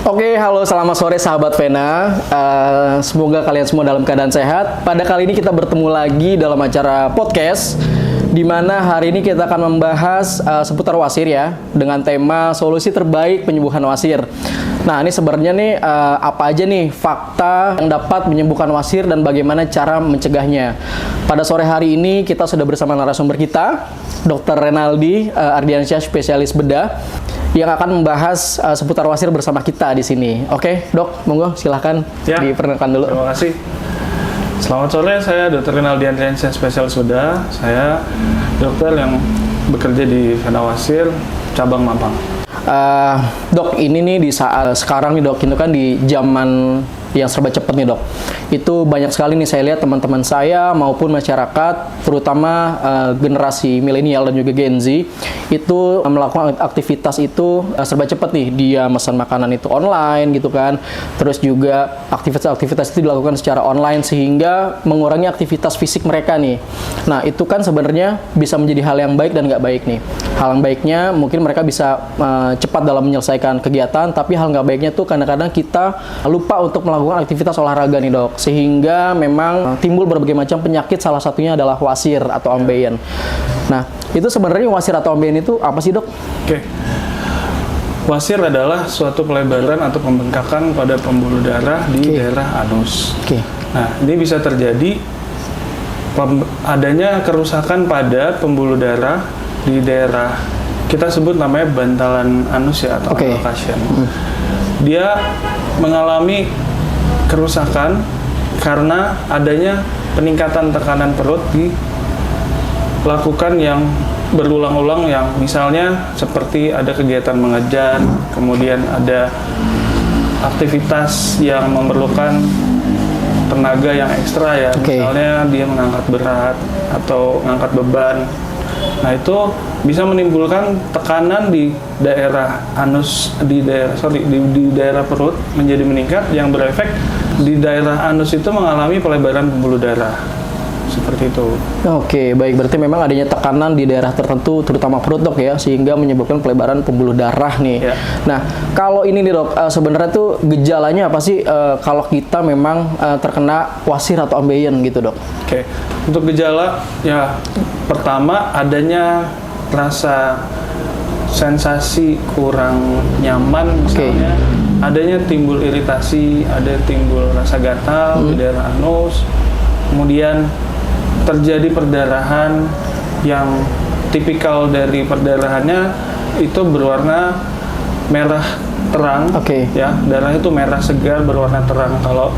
Oke, halo selamat sore sahabat Vena. Semoga kalian semua dalam keadaan sehat. Pada kali ini kita bertemu lagi dalam acara podcast, di mana hari ini kita akan membahas seputar wasir ya, dengan tema solusi terbaik penyembuhan wasir. Nah, ini sebenarnya nih apa aja nih fakta yang dapat menyembuhkan wasir dan bagaimana cara mencegahnya. Pada sore hari ini kita sudah bersama narasumber kita, Dr. Renaldi Ardiansyah, spesialis bedah, yang akan membahas seputar wasir bersama kita di sini. Oke, Dok, monggo silahkan diperkenalkan dulu. Terima kasih. Selamat sore, saya Dr. Renaldi Ardiansyah, spesialis bedah. Saya dokter yang bekerja di Vena Wasir cabang Mampang. Dok, ini nih di saat sekarang nih Dok, itu kan di zaman yang serba cepat nih Dok. Itu banyak sekali nih saya lihat teman-teman saya maupun masyarakat, terutama generasi milenial dan juga Gen Z, itu melakukan aktivitas itu serba cepat nih. Dia pesan makanan itu online gitu kan. Terus juga aktivitas-aktivitas itu dilakukan secara online sehingga mengurangi aktivitas fisik mereka nih. Nah, itu kan sebenarnya bisa menjadi hal yang baik dan nggak baik nih. Hal yang baiknya mungkin mereka bisa cepat dalam menyelesaikan kegiatan, tapi hal nggak baiknya tuh kadang-kadang kita lupa untuk melakukan aktivitas olahraga nih Dok, sehingga memang timbul berbagai macam penyakit, salah satunya adalah wasir atau ambeien. Nah, itu sebenarnya wasir atau ambeien itu apa sih Dok? Oke. Wasir adalah suatu pelebaran atau pembengkakan pada pembuluh darah di daerah anus. Nah, ini bisa terjadi adanya kerusakan pada pembuluh darah di daerah, kita sebut namanya bantalan anus ya, atau alocation. Dia mengalami kerusakan karena adanya peningkatan tekanan perut dilakukan yang berulang-ulang, yang misalnya seperti ada kegiatan mengejar, kemudian ada aktivitas yang memerlukan tenaga yang ekstra ya, misalnya dia mengangkat berat atau mengangkat beban. Nah, itu bisa menimbulkan tekanan di daerah anus, di daerah perut menjadi meningkat, yang berefek di daerah anus itu mengalami pelebaran pembuluh darah. Seperti itu. Oke, baik. Berarti memang adanya tekanan di daerah tertentu, terutama perut Dok ya, sehingga menyebabkan pelebaran pembuluh darah nih. Nah, kalau ini nih Dok, sebenarnya tuh gejalanya apa sih kalau kita memang terkena wasir atau ambeien gitu Dok? Oke, untuk gejala ya pertama adanya rasa sensasi kurang nyaman, misalnya adanya timbul iritasi, ada timbul rasa gatal di daerah anus, kemudian terjadi perdarahan yang tipikal dari perdarahannya itu berwarna merah terang, ya, darah itu merah segar berwarna terang. Kalau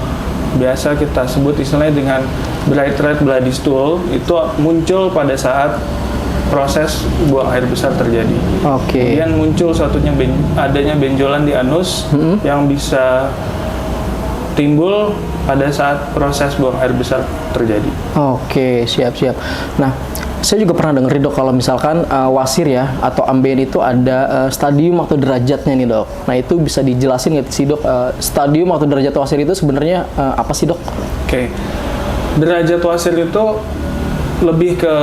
biasa kita sebut istilahnya dengan bright red bloody stool, itu muncul pada saat proses buang air besar terjadi. Kemudian muncul adanya benjolan di anus yang bisa timbul pada saat proses buang air besar terjadi. Siap. Nah, saya juga pernah dengerin Dok, kalau misalkan wasir ya atau ambeien itu ada stadium atau derajatnya nih Dok. Nah, itu bisa dijelasin nggak sih Dok, stadium atau derajat wasir itu sebenarnya apa sih Dok? Derajat wasir itu lebih ke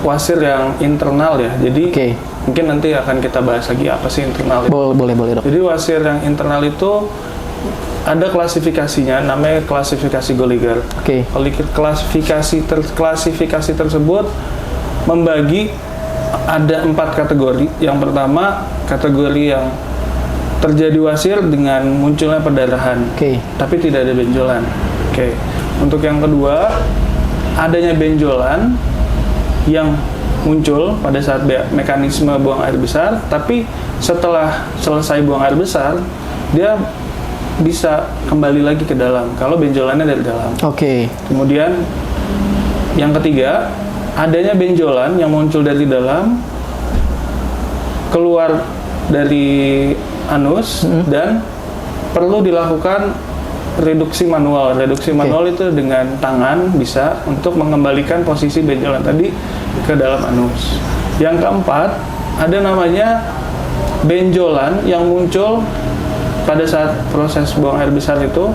wasir yang internal ya. Jadi mungkin nanti akan kita bahas lagi apa sih internal itu. Boleh Dok. Jadi wasir yang internal itu ada klasifikasinya, namanya klasifikasi Gallagher. Klasifikasi tersebut membagi ada 4 kategori. Yang pertama, kategori yang terjadi wasir dengan munculnya perdarahan, tapi tidak ada benjolan. Untuk yang kedua, adanya benjolan yang muncul pada saat mekanisme buang air besar, tapi setelah selesai buang air besar, dia bisa kembali lagi ke dalam kalau benjolannya dari dalam. Kemudian yang ketiga, adanya benjolan yang muncul dari dalam, keluar dari anus, dan perlu dilakukan reduksi manual. Reduksi manual itu dengan tangan bisa untuk mengembalikan posisi benjolan tadi ke dalam anus. Yang keempat, ada namanya benjolan yang muncul pada saat proses buang air besar itu.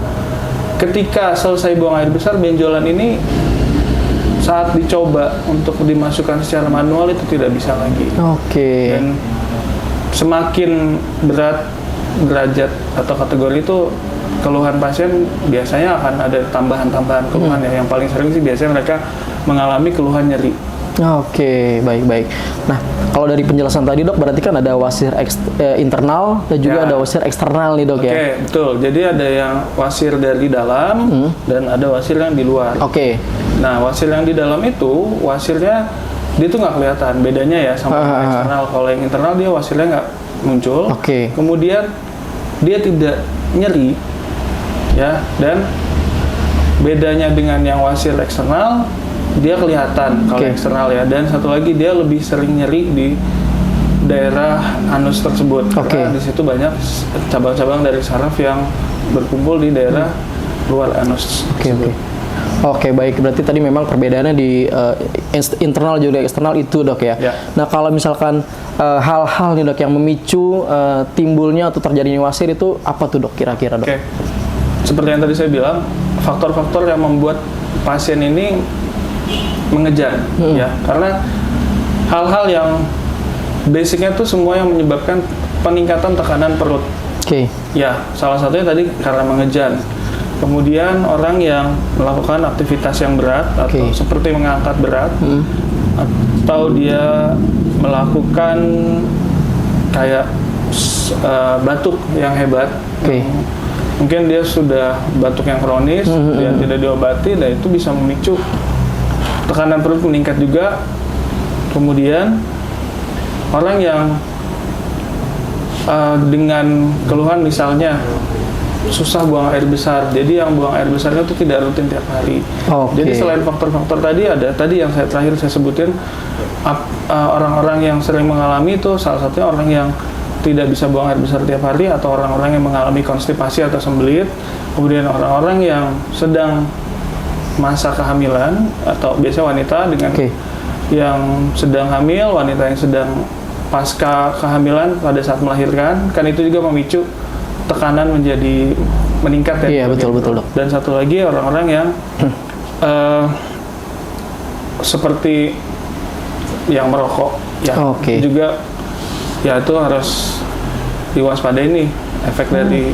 Ketika selesai buang air besar, benjolan ini saat dicoba untuk dimasukkan secara manual itu tidak bisa lagi. Dan semakin berat derajat atau kategori itu keluhan pasien biasanya akan ada tambahan-tambahan keluhan ya. Yang paling sering sih biasanya mereka mengalami keluhan nyeri. Oke, baik-baik. Nah, kalau dari penjelasan tadi dok, berarti kan ada wasir internal dan juga Ya. ada wasir eksternal nih dok Oke, ya? betul. Jadi ada yang wasir dari dalam dan ada wasir yang di luar. Oke, Nah, wasir yang di dalam itu, wasirnya dia tuh nggak kelihatan bedanya ya sama yang eksternal. Kalau yang internal dia wasirnya nggak muncul. Oke. Kemudian dia tidak nyeri, ya. Dan bedanya dengan yang wasir eksternal, dia kelihatan kalau Oke. eksternal ya. Dan satu lagi dia lebih sering nyeri di daerah anus tersebut. Oke. Karena di situ banyak cabang-cabang dari saraf yang berkumpul di daerah luar anus. oke. tersebut. Oke, baik. Berarti tadi memang perbedaannya di internal juga eksternal itu dok ya? Ya. Nah, kalau misalkan hal-hal nih dok yang memicu timbulnya atau terjadinya wasir itu apa tuh dok kira-kira dok? Oke, seperti yang tadi saya bilang, faktor-faktor yang membuat pasien ini mengejar, ya, karena hal-hal yang basicnya tuh semua yang menyebabkan peningkatan tekanan perut. Oke, Ya, salah satunya tadi karena mengejar. Kemudian orang yang melakukan aktivitas yang berat atau Oke. seperti mengangkat berat, atau dia melakukan kayak batuk yang hebat. Oke. Mungkin dia sudah batuk yang kronis, yang tidak diobati, dan itu bisa memicu tekanan perut meningkat juga. Kemudian orang yang dengan keluhan misalnya susah buang air besar, jadi yang buang air besarnya itu tidak rutin tiap hari. Oke. Jadi selain faktor-faktor tadi ada tadi yang terakhir saya sebutin, orang-orang yang sering mengalami itu salah satunya orang yang tidak bisa buang air besar tiap hari, atau orang-orang yang mengalami konstipasi atau sembelit, kemudian orang-orang yang sedang masa kehamilan atau biasanya wanita dengan Oke. yang sedang hamil, wanita yang sedang pasca kehamilan pada saat melahirkan, kan itu juga memicu tekanan menjadi meningkat ya. Iya, betul, betul, dok. Dan satu lagi orang-orang yang seperti yang merokok, ya, Oke. itu juga ya itu harus diwaspadai nih efek dari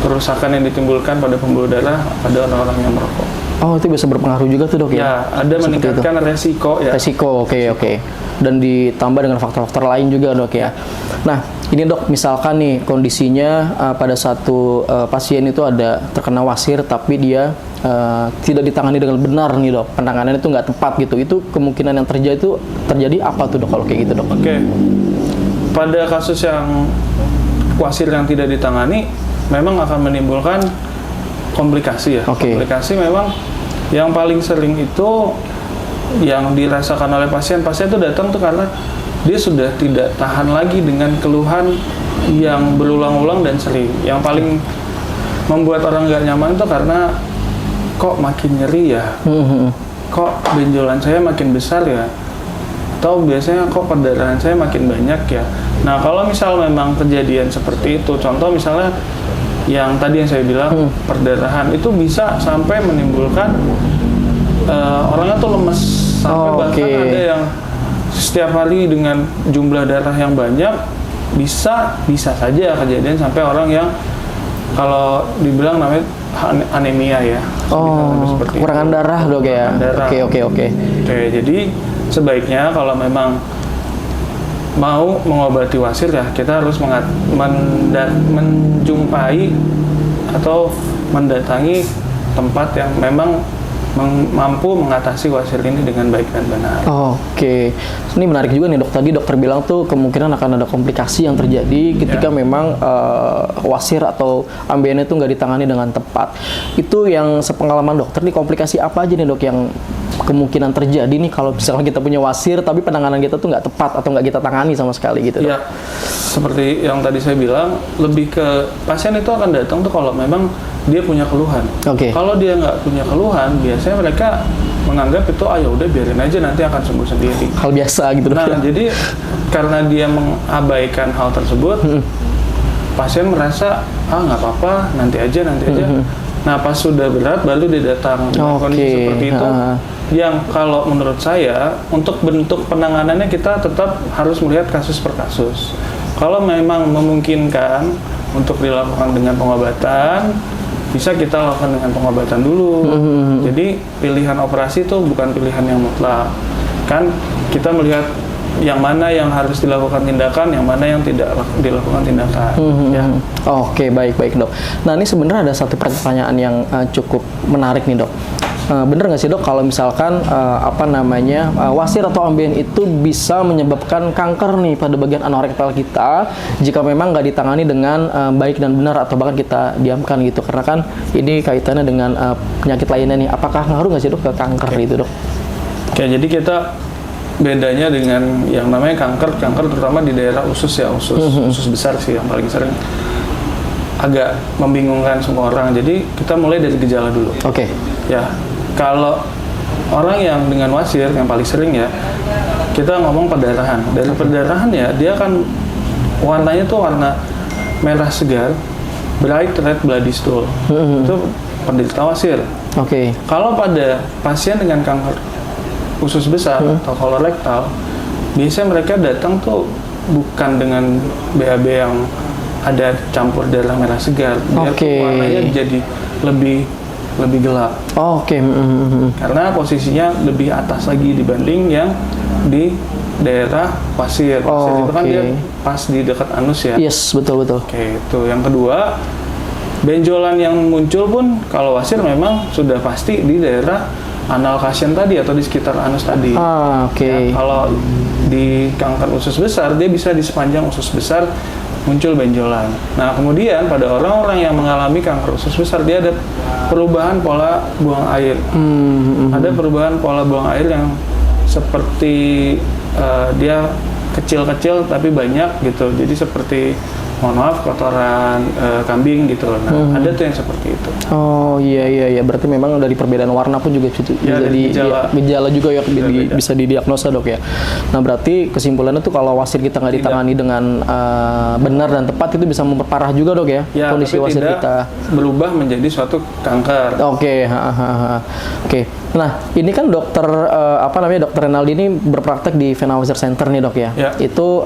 kerusakan yang ditimbulkan pada pembuluh darah pada orang-orang yang merokok. Oh, itu bisa berpengaruh juga tuh dok ya? Ya, ada Seperti meningkatkan resiko ya. Resiko, oke. Dan ditambah dengan faktor-faktor lain juga dok ya. Nah, ini dok, misalkan nih kondisinya pada satu pasien itu ada terkena wasir, tapi dia tidak ditangani dengan benar nih dok, penanganannya itu nggak tepat gitu. Itu kemungkinan yang terjadi apa tuh dok kalau kayak gitu dok? Oke. Pada kasus yang wasir yang tidak ditangani, memang akan menimbulkan komplikasi ya. Oke. Komplikasi memang yang paling sering itu yang dirasakan oleh pasien itu datang tuh karena dia sudah tidak tahan lagi dengan keluhan yang berulang-ulang dan sering. Yang paling membuat orang nggak nyaman tuh karena kok makin nyeri ya, kok benjolan saya makin besar ya, atau biasanya kok perdarahan saya makin banyak ya. Nah, kalau misal memang kejadian seperti itu, contoh misalnya yang tadi yang saya bilang perdarahan itu bisa sampai menimbulkan orangnya tuh lemes, sampai bahkan ada yang setiap hari dengan jumlah darah yang banyak, bisa saja kejadian sampai orang yang kalau dibilang namanya anemia ya. Seperti kekurangan itu. darah dok ya? Kekurangan Oke. Oke, jadi sebaiknya kalau memang mau mengobati wasir ya kita harus menjumpai atau mendatangi tempat yang memang mampu mengatasi wasir ini dengan baik dan benar. Oke. Ini menarik juga nih dok. Tadi dokter bilang tuh kemungkinan akan ada komplikasi yang terjadi ketika memang wasir atau ambeien itu nggak ditangani dengan tepat. Itu yang sepengalaman dokter nih, komplikasi apa aja nih dok yang kemungkinan terjadi nih kalau misalkan kita punya wasir tapi penanganan kita tuh nggak tepat atau nggak kita tangani sama sekali gitu dok? Ya, seperti yang tadi saya bilang, lebih ke pasien itu akan datang tuh kalau memang dia punya keluhan. Oke. Kalau dia nggak punya keluhan, biasanya mereka menganggap itu ya udah biarin aja nanti akan sembuh sendiri. Hal biasa gitu dok. Nah, jadi karena dia mengabaikan hal tersebut, pasien merasa nggak apa-apa, nanti aja. Nah, pas sudah berat baru dia datang dengan kondisi seperti itu. Yang kalau menurut saya untuk bentuk penanganannya kita tetap harus melihat kasus per kasus. Kalau memang memungkinkan untuk dilakukan dengan pengobatan, bisa kita lakukan dengan pengobatan dulu. Jadi pilihan operasi itu bukan pilihan yang mutlak. Kan kita melihat yang mana yang harus dilakukan tindakan, yang mana yang tidak dilakukan tindakan. Ya. Oke, baik dok. Nah ini sebenarnya ada satu pertanyaan yang cukup menarik nih dok. Bener nggak sih dok kalau misalkan wasir atau ambien itu bisa menyebabkan kanker nih pada bagian anorektal kita jika memang nggak ditangani dengan baik dan benar atau bahkan kita diamkan gitu, karena kan ini kaitannya dengan penyakit lainnya nih. Apakah ngaruh nggak sih dok ke kanker itu dok? Oke, jadi kita bedanya dengan yang namanya kanker terutama di daerah usus ya, usus besar sih yang paling sering agak membingungkan semua orang. Jadi kita mulai dari gejala dulu. Oke. Ya, kalau orang yang dengan wasir yang paling sering ya, kita ngomong perdarahan. Dari perdarahan ya, dia kan warnanya tuh warna merah segar, bright red bloody stool. Itu penderita wasir. Oke. Kalau pada pasien dengan kanker usus besar atau kolorektal, biasanya mereka datang tuh bukan dengan BAB yang ada campur darah merah segar, dia tuh warnanya jadi lebih gelap. Oke. Karena posisinya lebih atas lagi dibanding yang di daerah wasir. Wasir itu kan dia pas di dekat anus ya. Yes, betul. Oke, itu yang kedua. Benjolan yang muncul pun kalau wasir memang sudah pasti di daerah anal Cassion tadi atau di sekitar anus tadi. Ya, kalau di kanker usus besar, dia bisa di sepanjang usus besar muncul benjolan. Nah, kemudian pada orang-orang yang mengalami kanker usus besar, dia ada perubahan pola buang air. Ada perubahan pola buang air yang seperti dia kecil-kecil tapi banyak gitu. Jadi seperti mohon maaf kotoran kambing gitu. Nah, ada tuh yang seperti itu. Oh iya, berarti memang dari perbedaan warna pun juga bisa gejala juga ya bisa didiagnosa dok ya. Nah berarti kesimpulannya tuh kalau wasir kita nggak ditangani dengan benar dan tepat itu bisa memperparah juga dok ya, kondisi tapi wasir tidak kita berubah menjadi suatu kanker. Oke. Nah ini kan dokter dokter Renaldi ini berpraktek di Vena Wasir Center nih dok ya. Itu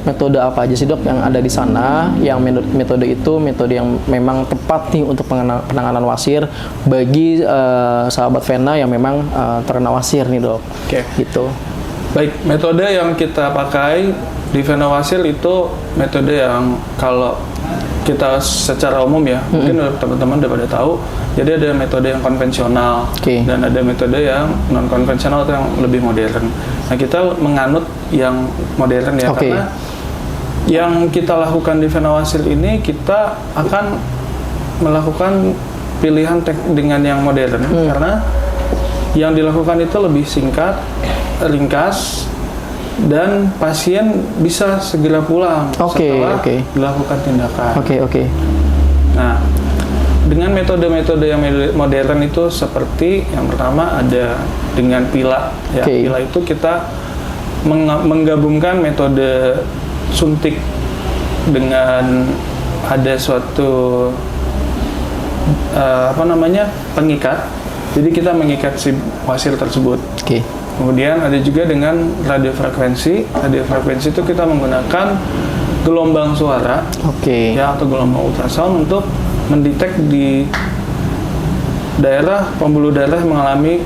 metode apa aja sih dok yang ada di sana? Yang metode itu metode yang memang tepat nih untuk penanganan wasir bagi sahabat Vena yang memang terkena wasir nih dok. Gitu. Baik, metode yang kita pakai di Vena Wasir itu metode yang kalau kita secara umum ya, mungkin teman-teman udah pada tahu. Jadi ada metode yang konvensional dan ada metode yang non konvensional atau yang lebih modern. Nah kita menganut yang modern ya, karena yang kita lakukan di Vena Wasir ini kita akan melakukan pilihan dengan yang modern karena yang dilakukan itu lebih singkat, ringkas, dan pasien bisa segera pulang setelah dilakukan tindakan. Nah, dengan metode-metode yang modern itu seperti yang pertama ada dengan pila. Ya, pila itu kita menggabungkan metode suntik dengan ada suatu pengikat. Jadi kita mengikat si wasir tersebut. Kemudian ada juga dengan radiofrekuensi. Radiofrekuensi itu kita menggunakan gelombang suara, ya, atau gelombang ultrasound untuk mendetek di daerah pembuluh darah yang mengalami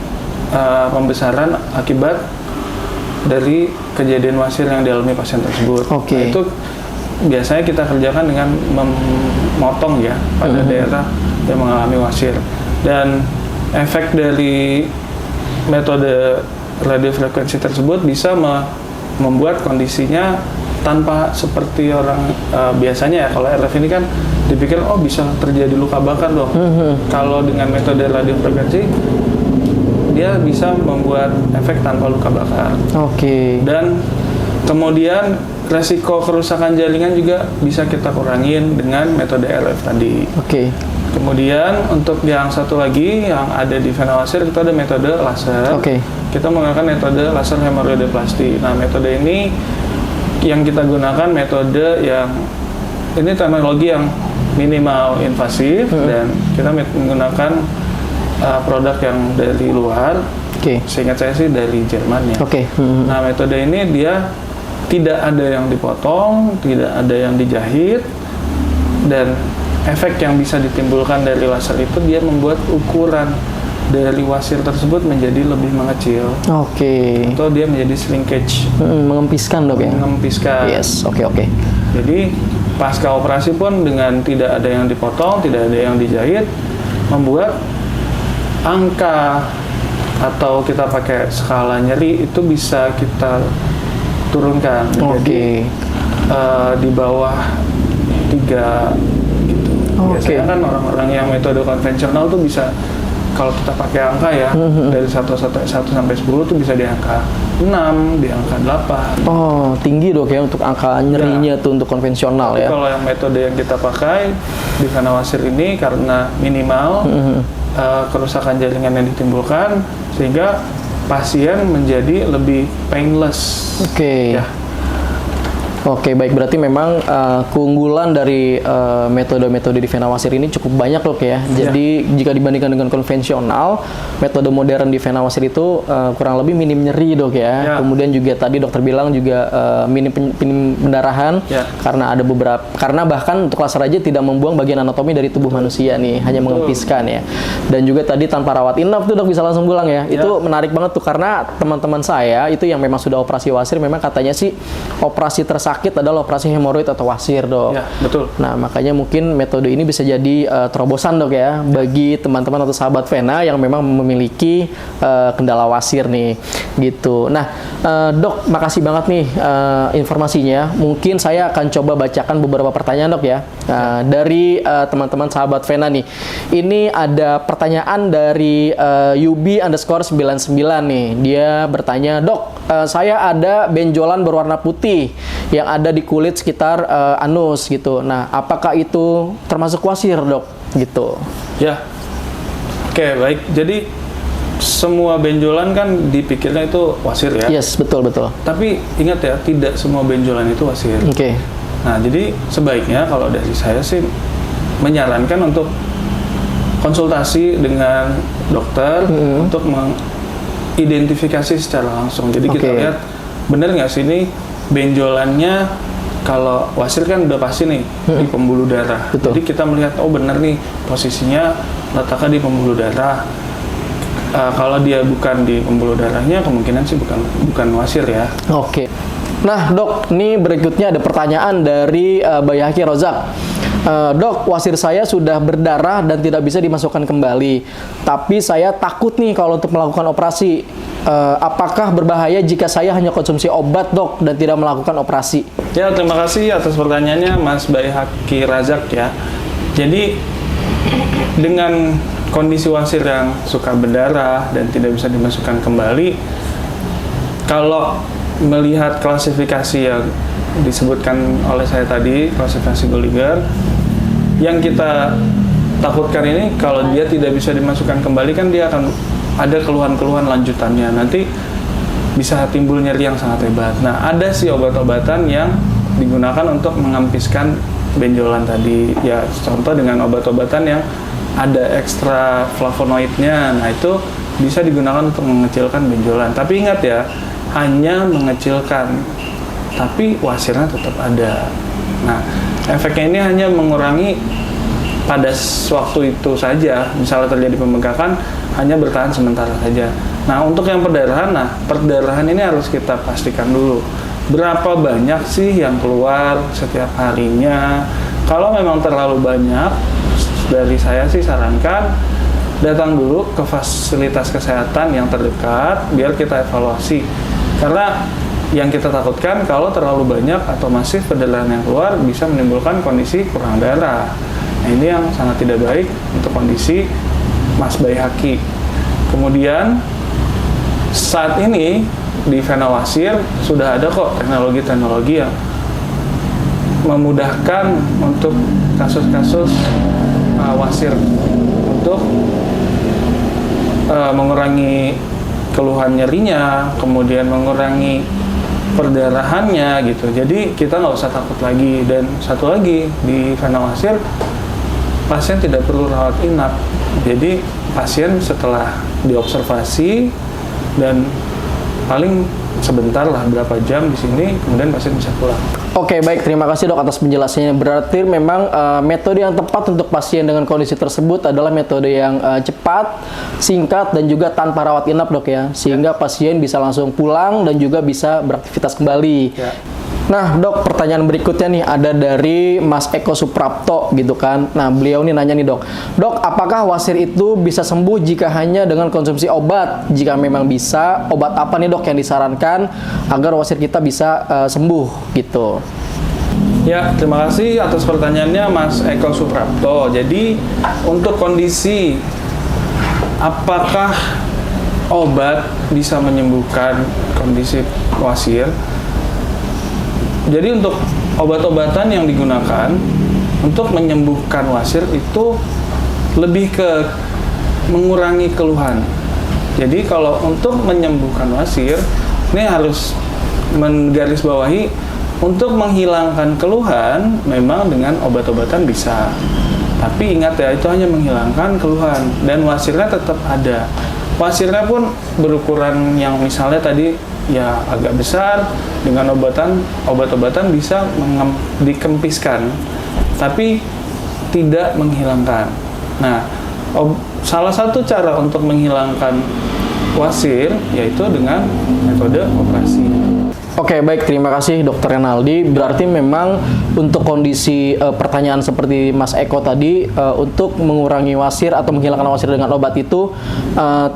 pembesaran akibat dari kejadian wasir yang dialami pasien tersebut. Nah, itu biasanya kita kerjakan dengan memotong ya pada daerah yang mengalami wasir. Dan efek dari metode radiofrekuensi tersebut bisa membuat kondisinya tanpa seperti orang biasanya ya. Kalau RF ini kan dipikir bisa terjadi luka bakar dong. Kalau dengan metode radiofrekuensi dia bisa membuat efek tanpa luka bakar. Dan kemudian resiko kerusakan jaringan juga bisa kita kurangin dengan metode RF tadi. Kemudian untuk yang satu lagi yang ada di Vena Wasir itu ada metode laser. Kita menggunakan metode laser hemoroidoplasti. Nah, metode ini yang kita gunakan metode yang ini teknologi yang minimal invasif dan kita menggunakan produk yang dari luar. Seingat saya sih dari Jerman ya. Nah, metode ini dia tidak ada yang dipotong, tidak ada yang dijahit, Dan efek yang bisa ditimbulkan dari laser itu dia membuat ukuran dari wasir tersebut menjadi lebih mengecil. Oke. Atau dia menjadi shrinkage. Mengempiskan dok ya? Mengempiskan. Yes, oke. Jadi pasca operasi pun dengan tidak ada yang dipotong, tidak ada yang dijahit, membuat angka atau kita pakai skala nyeri itu bisa kita turunkan. Jadi di bawah 3 gitu. Biasanya kan orang-orang yang metode konvensional tuh bisa, kalau kita pakai angka ya, dari 1 sampai 10 tuh bisa di angka 6, di angka 8. Oh, tinggi dok ya untuk angka nyerinya tuh untuk konvensional ya. Kalau yang metode yang kita pakai di vena wasir ini karena minimal kerusakan jaringan yang ditimbulkan, sehingga pasien menjadi lebih painless. Oke. Ya. Oke, baik, berarti memang keunggulan dari metode-metode di vena wasir ini cukup banyak dok ya. Jadi jika dibandingkan dengan konvensional, metode modern di vena wasir itu kurang lebih minim nyeri dok ya. Kemudian juga tadi dokter bilang juga minim pendarahan karena ada karena bahkan untuk laser aja tidak membuang bagian anatomi dari tubuh manusia nih, hanya mengempiskan ya. Dan juga tadi tanpa rawat inap tuh dok bisa langsung pulang ya. Itu menarik banget tuh karena teman-teman saya itu yang memang sudah operasi wasir memang katanya sih operasi tersakit adalah operasi hemoroid atau wasir dok. Ya, betul. Nah makanya mungkin metode ini bisa jadi terobosan dok ya bagi teman-teman atau sahabat vena yang memang memiliki kendala wasir nih gitu. Nah dok, makasih banget nih informasinya. Mungkin saya akan coba bacakan beberapa pertanyaan dok ya dari teman-teman sahabat vena nih. Ini ada pertanyaan dari Yubi_99 nih. Dia bertanya, dok, saya ada benjolan berwarna putih yang ada di kulit sekitar anus gitu. Nah, apakah itu termasuk wasir, dok? Gitu. Ya. Oke, baik. Jadi semua benjolan kan dipikirnya itu wasir ya. Yes, betul. Tapi ingat ya, tidak semua benjolan itu wasir. Oke. Nah, jadi sebaiknya kalau dari saya sih menyarankan untuk konsultasi dengan dokter untuk mengidentifikasi secara langsung. Jadi kita lihat benar nggak sih ini benjolannya, kalau wasir kan udah pasti nih di pembuluh darah. Betul. Jadi kita melihat, oh benar nih posisinya letaknya di pembuluh darah. Kalau dia bukan di pembuluh darahnya, kemungkinan sih bukan wasir ya. Oke. Nah dok, ini berikutnya ada pertanyaan dari Bayhaki Rozak. Dok, wasir saya sudah berdarah dan tidak bisa dimasukkan kembali. Tapi saya takut nih kalau untuk melakukan operasi. Apakah berbahaya jika saya hanya konsumsi obat dok dan tidak melakukan operasi? Ya, terima kasih atas pertanyaannya Mas Bayhaki Razak ya. Jadi dengan kondisi wasir yang suka berdarah dan tidak bisa dimasukkan kembali, kalau melihat klasifikasi yang disebutkan oleh saya tadi, klasifikasi Gallagher, yang kita takutkan ini kalau dia tidak bisa dimasukkan kembali kan dia akan ada keluhan-keluhan lanjutannya, nanti bisa timbul nyeri yang sangat hebat. Nah, ada sih obat-obatan yang digunakan untuk mengempiskan benjolan tadi. Ya, contoh dengan obat-obatan yang ada ekstra flavonoidnya. Nah, itu bisa digunakan untuk mengecilkan benjolan. Tapi ingat ya, hanya mengecilkan, tapi wasirnya tetap ada. Nah, efeknya ini hanya mengurangi pada waktu itu saja. Misalnya terjadi pembengkakan, hanya bertahan sementara saja. Nah, untuk yang perdarahan, perdarahan ini harus kita pastikan dulu. Berapa banyak sih yang keluar setiap harinya? Kalau memang terlalu banyak, dari saya sih sarankan datang dulu ke fasilitas kesehatan yang terdekat, biar kita evaluasi. Karena yang kita takutkan kalau terlalu banyak atau masif perdarahan yang keluar bisa menimbulkan kondisi kurang darah. Nah, ini yang sangat tidak baik untuk kondisi Mas Bayhaki. Kemudian saat ini di vena wasir sudah ada kok teknologi-teknologi yang memudahkan untuk kasus-kasus wasir untuk mengurangi keluhan nyerinya, kemudian mengurangi perdarahannya gitu. Jadi kita nggak usah takut lagi. Dan satu lagi, di vena wasir pasien tidak perlu rawat inap. Jadi pasien setelah diobservasi dan paling sebentar lah, berapa jam di sini, kemudian pasien bisa pulang. Oke, baik. Terima kasih dok atas penjelasannya. Berarti memang metode yang tepat untuk pasien dengan kondisi tersebut adalah metode yang cepat, singkat, dan juga tanpa rawat inap dok ya. Sehingga pasien bisa langsung pulang dan juga bisa beraktivitas kembali. Ya. Nah dok, pertanyaan berikutnya nih ada dari Mas Eko Suprapto gitu kan. Nah beliau nih nanya nih dok, apakah wasir itu bisa sembuh jika hanya dengan konsumsi obat? Jika memang bisa, obat apa nih dok yang disarankan agar wasir kita bisa sembuh gitu? Ya, terima kasih atas pertanyaannya Mas Eko Suprapto. Jadi untuk kondisi apakah obat bisa menyembuhkan kondisi wasir? Jadi untuk obat-obatan yang digunakan untuk menyembuhkan wasir itu lebih ke mengurangi keluhan. Jadi kalau untuk menyembuhkan wasir, ini harus menggarisbawahi untuk menghilangkan keluhan memang dengan obat-obatan bisa. Tapi ingat ya, itu hanya menghilangkan keluhan dan wasirnya tetap ada. Wasirnya pun berukuran yang misalnya tadi ya agak besar, dengan obat-obatan bisa dikempiskan tapi tidak menghilangkan. Nah, salah satu cara untuk menghilangkan wasir yaitu dengan metode operasi. Oke, baik. Terima kasih Dr. Renaldi. Berarti memang untuk kondisi pertanyaan seperti Mas Eko tadi, untuk mengurangi wasir atau menghilangkan wasir dengan obat itu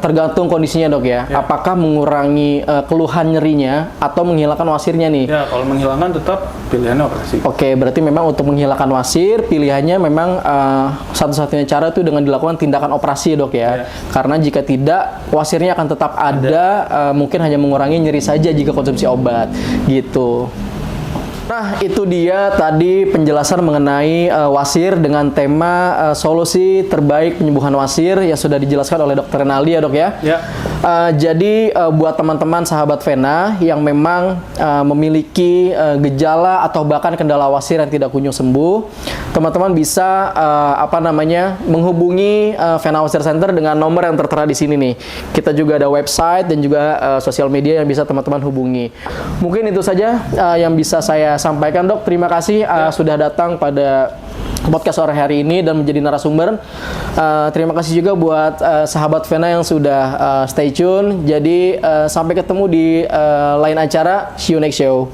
tergantung kondisinya dok ya. Apakah mengurangi keluhan nyerinya atau menghilangkan wasirnya nih? Ya, kalau menghilangkan tetap pilihannya operasi. Oke, berarti memang untuk menghilangkan wasir pilihannya memang satu-satunya cara itu dengan dilakukan tindakan operasi dok ya. Karena jika tidak, wasirnya akan tetap ada, mungkin hanya mengurangi nyeri saja jika konsumsi obat. Gitu. Nah, itu dia tadi penjelasan mengenai wasir dengan tema solusi terbaik penyembuhan wasir yang sudah dijelaskan oleh Dr. Renaldi ya dok ya. Ya. Jadi buat teman-teman sahabat Vena yang memang memiliki gejala atau bahkan kendala wasir yang tidak kunjung sembuh, teman-teman bisa menghubungi Vena Wasir Center dengan nomor yang tertera di sini nih. Kita juga ada website dan juga sosial media yang bisa teman-teman hubungi. Mungkin itu saja yang bisa saya sampaikan dok. Terima kasih sudah datang pada podcast sore hari ini dan menjadi narasumber. Terima kasih juga buat sahabat Vena yang sudah stay tune. Jadi sampai ketemu di lain acara. See you next show.